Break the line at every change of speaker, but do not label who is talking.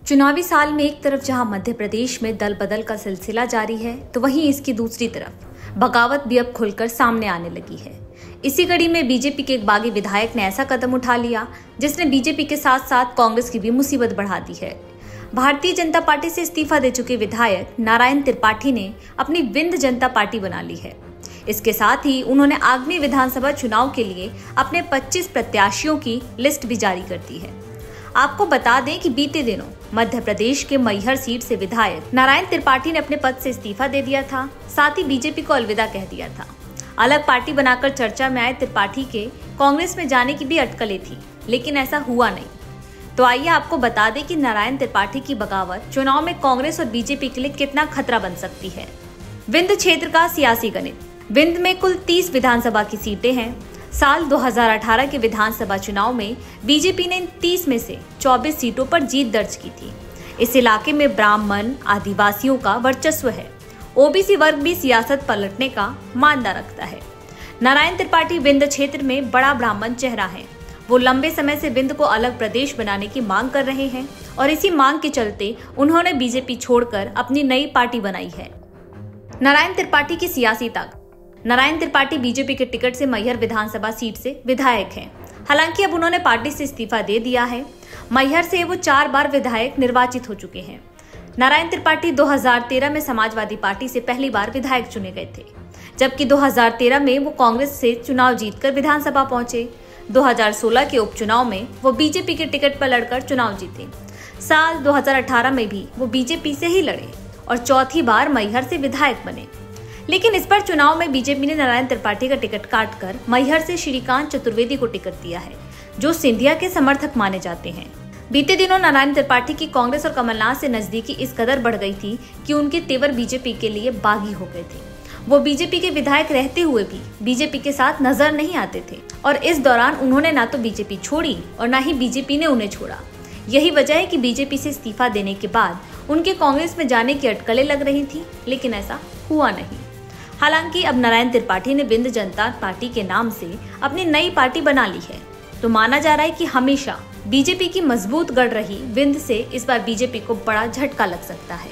चुनावी साल में एक तरफ जहां मध्य प्रदेश में दल बदल का सिलसिला जारी है, तो वहीं इसकी दूसरी तरफ बगावत भी अब खुलकर सामने आने लगी है। इसी कड़ी में बीजेपी के एक बागी विधायक ने ऐसा कदम उठा लिया जिसने बीजेपी के साथ साथ कांग्रेस की भी मुसीबत बढ़ा दी है। भारतीय जनता पार्टी से इस्तीफा दे चुके विधायक नारायण त्रिपाठी ने अपनी विंध्य जनता पार्टी बना ली है। इसके साथ ही उन्होंने आगामी विधानसभा चुनाव के लिए अपने 25 प्रत्याशियों की लिस्ट भी जारी कर दी है। आपको बता दें कि बीते दिनों मध्य प्रदेश के मैहर सीट से विधायक नारायण त्रिपाठी ने अपने पद से इस्तीफा दे दिया था, साथ ही बीजेपी को अलविदा कह दिया था। अलग पार्टी बनाकर चर्चा में आए त्रिपाठी के कांग्रेस में जाने की भी अटकलें थी, लेकिन ऐसा हुआ नहीं। तो आइए आपको बता दें कि नारायण त्रिपाठी की बगावत चुनाव में कांग्रेस और बीजेपी के लिए कितना खतरा बन सकती है। विंध्य क्षेत्र का सियासी गणित। विंध्य में कुल 30 विधानसभा की सीटें हैं। साल 2018 के विधानसभा चुनाव में बीजेपी ने इन 30 में से 24 सीटों पर जीत दर्ज की थी। इस इलाके में ब्राह्मण आदिवासियों का वर्चस्व है। ओबीसी वर्ग भी सियासत पलटने का मानदा रखता है। नारायण त्रिपाठी विंध्य क्षेत्र में बड़ा ब्राह्मण चेहरा है। वो लंबे समय से विंध्य को अलग प्रदेश बनाने की मांग कर रहे हैं और इसी मांग के चलते उन्होंने बीजेपी छोड़कर अपनी नई पार्टी बनाई है। नारायण त्रिपाठी की सियासी ताकत। नारायण त्रिपाठी बीजेपी के टिकट से मैहर विधानसभा सीट से विधायक हैं। हालांकि अब उन्होंने पार्टी से इस्तीफा दे दिया है। मैहर से वो 4 बार विधायक निर्वाचित हो चुके हैं। नारायण त्रिपाठी 2013 में समाजवादी पार्टी से पहली बार विधायक चुने गए थे, जबकि 2013 में वो कांग्रेस से चुनाव जीतकर विधानसभा पहुंचे। 2016 के उपचुनाव में वो बीजेपी के टिकट पर लड़कर चुनाव जीते। साल 2018 में भी वो बीजेपी से ही लड़े और चौथी बार मैहर से विधायक बने। लेकिन इस बार चुनाव में बीजेपी ने नारायण त्रिपाठी का टिकट काटकर मैहर से श्रीकांत चतुर्वेदी को टिकट दिया है, जो सिंधिया के समर्थक माने जाते हैं। बीते दिनों नारायण त्रिपाठी की कांग्रेस और कमलनाथ से नजदीकी इस कदर बढ़ गई थी कि उनके तेवर बीजेपी के लिए बागी हो गए थे। वो बीजेपी के विधायक रहते हुए भी बीजेपी के साथ नजर नहीं आते थे और इस दौरान उन्होंने ना तो बीजेपी छोड़ी और ना ही बीजेपी ने उन्हें छोड़ा। यही वजह है कि बीजेपी से इस्तीफा देने के बाद उनके कांग्रेस में जाने की अटकलें लग रही थी, लेकिन ऐसा हुआ नहीं। हालांकि अब नारायण त्रिपाठी ने विंध्य जनता पार्टी के नाम से अपनी नई पार्टी बना ली है, तो माना जा रहा है कि हमेशा बीजेपी की मजबूत गढ़ रही विंध्य से इस बार बीजेपी को बड़ा झटका लग सकता है।